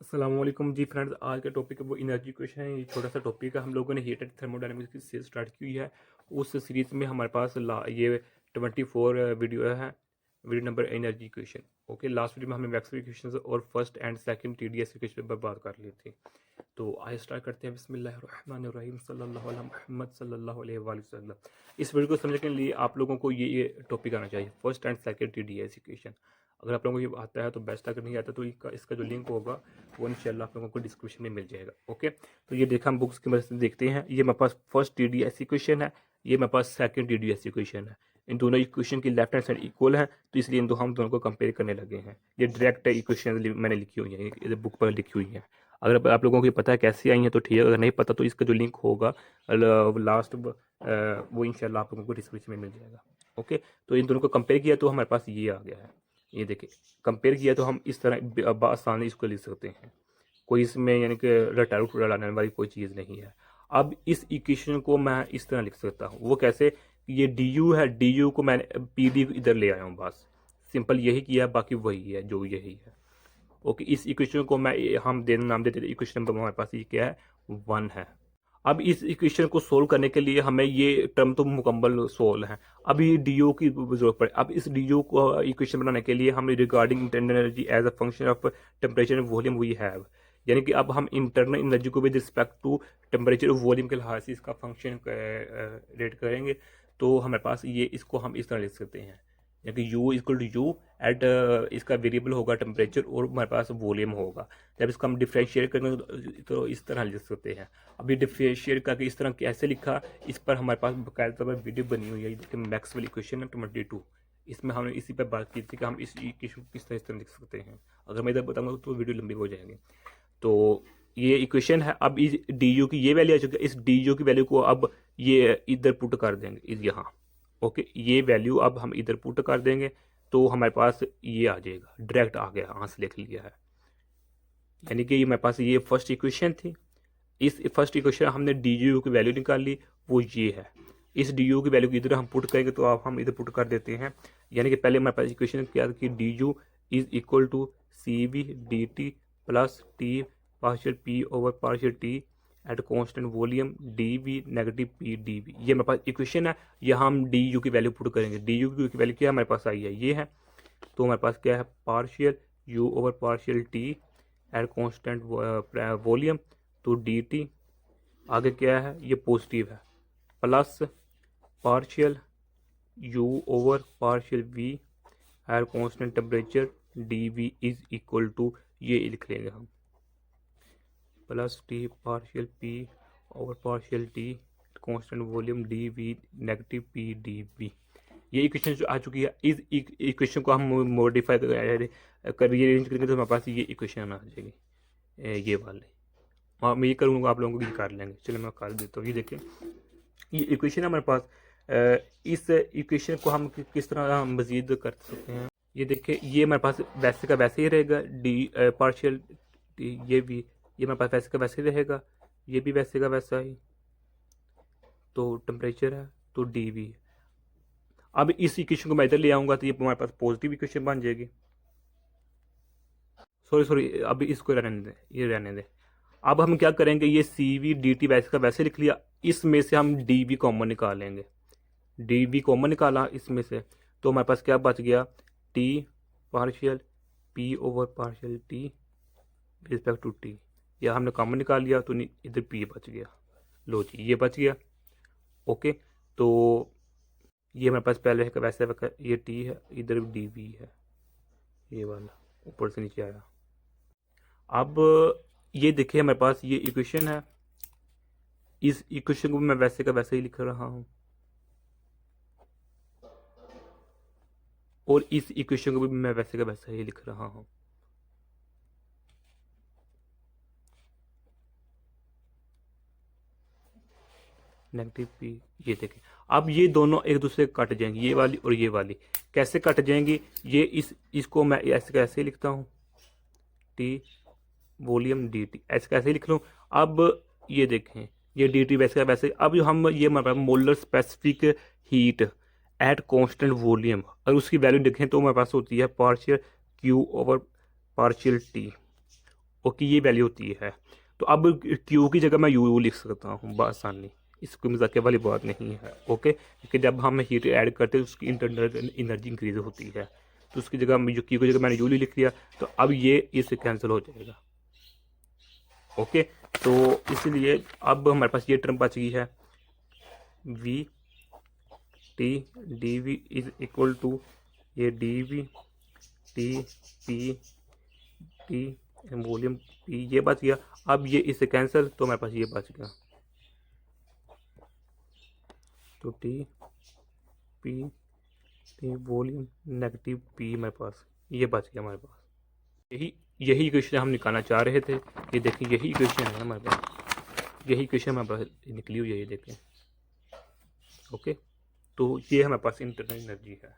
अस्सलाम वालेकुम जी फ्रेंड्स। आज का टॉपिक है वो एनर्जी क्वेश्चन है। ये छोटा सा टॉपिक है। हम लोगों ने हीटेड थर्मोडायनेमिक्स की सीरीज स्टार्ट की हुई है। उस सीरीज़ में हमारे पास ये 24 वीडियो है। Video number energy question. Okay, last video में हमने मैक्सवेल इक्वेशंस और first and second TDS equation पर बात कर ली थी। तो आइए स्टार्ट करते हैं। बिस्मिल्लाहिर्रहमानिर्रहीम सल्लल्लाहु अला मुहम्मद सल्लल्लाहु अलैहि वसल्लम। इस वीडियो को समझने के लिए आप लोगों को ये टॉपिक आना चाहिए, first and second TDS equation. अगर आप लोगों को ये आता है तो बेस्ट, अगर नहीं आता तो इसका जो लिंक होगा वो इंशाल्लाह आप लोगों को डिस्क्रिप्शन में मिल जाएगा। ओके, तो ये देखा हम बुक्स की मदद से देखते हैं। ये मेरे पास फर्स्ट टीडीएस इक्वेशन है, ये मेरे पास सेकंड टीडीएस इक्वेशन है। इन दोनों इक्वेशन की लेफ्ट हैंड साइड इक्वल है, तो इसलिए हम दोनों को कंपेयर करने लगे हैं। ये डायरेक्ट इक्वेशन मैंने लिखी हुई है, ये बुक पर लिखी हुई है। अगर आप लोगों को पता है कैसे आई है तो ठीक है, अगर नहीं पता तो इसका जो लिंक होगा लास्ट वो इंशाल्लाह आप लोगों को डिस्क्रिप्शन में मिल जाएगा। ओके, तो इन दोनों को कंपेयर किया तो हमारे पास ये आ गया है। ये देखिए, कंपेयर किया तो हम इस तरह आसानी इसको लिख सकते हैं। कोई इसमें यानी कि रटारू लड़ाने वाली कोई चीज़ नहीं है। अब इस इक्वेशन को मैं इस तरह लिख सकता हूँ। वो कैसे? ये डी यू है, डी यू को मैंने पी डी इधर ले आया हूँ, बस सिंपल यही किया, बाकी वही है जो यही है। ओके, इस इक्वेशन को मैं हम नाम देते थे, इक्वेशन नंबर हमारे पास ये क्या है, 1 है। अब इस इक्वेशन को सोल्व करने के लिए हमें ये टर्म तो मुकम्मल सोल्व है। अब ये डी ओ की जरूरत पड़े। अब इस डी ओ को इक्वेशन बनाने के लिए हम regarding internal energy as a function of temperature and volume we have, यानी कि अब हम इंटरनल एनर्जी को विद रिस्पेक्ट टू टेम्परेचर और वॉल्यूम के लिहाज से इसका फंक्शन रेट करेंगे। तो हमारे पास ये इसको हम इस तरह लिख सकते हैं, यानी कि U equal to u at इसका वेरिएबल होगा टेम्परेचर और हमारे पास वॉल्यूम होगा। जब इसको हम डिफ्रेंशिएट करेंगे तो इस तरह लिख सकते हैं। अब ये डिफ्रेंशिएट करके इस तरह कैसे लिखा, इस पर हमारे पास बाकायदा तौर पर वीडियो बनी हुई है। देखिए, मैक्सवेल इक्वेशन है 22, इसमें हमने इसी पर बात की थी कि हम इस इक्वेशन को किस तरह लिख सकते हैं। अगर मैं इधर बताऊंगा तो वीडियो लंबी हो जाएगी। तो ये इक्वेशन है। अब इस डी यू की ये वैल्यू आ चुकी है। इस डी यू की वैल्यू को अब ये इधर पुट कर देंगे, यहाँ। ओके, ये वैल्यू अब हम इधर पुट कर देंगे तो हमारे पास ये आ जाएगा, डायरेक्ट आ गया, यहाँ से लिख लिया है। यानी कि ये हमारे पास ये फर्स्ट इक्वेशन थी। इस फर्स्ट इक्वेशन हमने डी यू की वैल्यू निकाल ली, वो ये है। इस डी यू की वैल्यू को इधर हम पुट करेंगे तो अब हम इधर पुट कर देते हैं। यानी कि पहले हमारे पास इक्वेशन क्या था कि d u is equal to c v d t plus t partial p over partial t at constant volume d v negative p d v. ये हमारे पास इक्वेशन है। यहाँ हम डी यू की वैल्यू पुट करेंगे। डी यू की value क्या हमारे पास आई है, ये है। तो हमारे पास क्या है, partial u over partial t at constant volume, तो डी टी आगे क्या है, ये पॉजिटिव है, plus partial u over partial v at constant temperature d we is equal to, ये लिख लेंगे हम, plus t partial p over partial t constant volume d v negative p d v. ये इक्वेशन जो आ चुकी है। इस इक्वेशन को हम मॉडिफाई कर रीअरेंज करेंगे तो हमारे पास ये इक्वेशन आ जाएगी, ये वाले। और मैं ये करूँगा, आप लोगों को ये कर लेंगे। चलो मैं कर देता हूँ। ये देखें, ये इक्वेशन है हमारे पास। इस इक्वेशन को हम किस तरह मज़ीद कर सकते हैं, ये देखें। ये हमारे पास वैसे का वैसे ही रहेगा, डी पार्शियल ये भी, ये हमारे पास वैसे का वैसे ही रहेगा, ये भी वैसे का वैसा ही। तो टेम्परेचर है तो डी वी। अब इस इक्वेशन को मैं इधर ले आऊँगा तो ये हमारे पास पॉजिटिव इक्वेशन बन जाएगी। सॉरी, अभी इसको रहने दें, ये रहने दें। अब हम क्या करेंगे, ये सी वी डी टी वैसे का वैसे लिख लिया, इसमें से हम डी वी कॉमन निकालेंगे। डी वी कॉमन निकाला इसमें से, तो हमारे पास क्या बच गया, t partial p over partial t respect to t. या हमने कॉमन निकाल लिया तो इधर पी बच गया। लो जी, ये बच गया। ओके, तो ये हमारे पास पहले है वैसे ये टी है, इधर डी वी है, ये वाला ऊपर से नीचे आया। अब ये देखिए, हमारे पास ये इक्वेशन है। इस इक्वेशन को मैं वैसे का वैसे ही लिख रहा हूं, और इस इक्वेशन को भी मैं वैसे का वैसे ही लिख रहा हूं। नेगेटिव पी, ये देखें। अब ये दोनों एक दूसरे कट जाएंगी, ये वाली और ये वाली। कैसे कट जाएंगी, ये इसको मैं ऐसे कैसे लिखता हूँ, टी वॉल्यूम डी टी, ऐसे कैसे लिख लूँ। अब ये देखें, ये डी टी वैसे वैसे। अब हम ये हमारे molar specific heat at constant volume, अगर उसकी वैल्यू देखें तो हमारे पास होती है partial Q over partial T. Okay, ये वैल्यू होती है। तो अब क्यू की जगह मैं यू लिख सकता हूँ बआसानी, इसको मजाक वाली बात नहीं है। ओके, कि जब हम हीट ऐड करते हैं उसकी इंटरनल एनर्जी इंक्रीज होती है, तो उसकी जगह क्यू की जगह मैंने यू लिख दिया, तो अब ये इससे कैंसिल हो जाएगा। ओके, तो इसलिए अब हमारे पास ये टर्म बच गई है, V T D we is equal to ये D V T P T volume P, ये बच गया। अब ये इससे कैंसिल, तो हमारे पास ये बच गया, तो T P T volume negative P हमारे पास ये बच गया हमारे पास। यही यही इक्वेशन हम निकालना चाह रहे थे। ये देखें, यही इक्वेशन है हमारे पास, यही इक्वेशन हमारे पास निकली हुई है, ये देखें। ओके, तो ये हमारे पास इंटरनल एनर्जी है।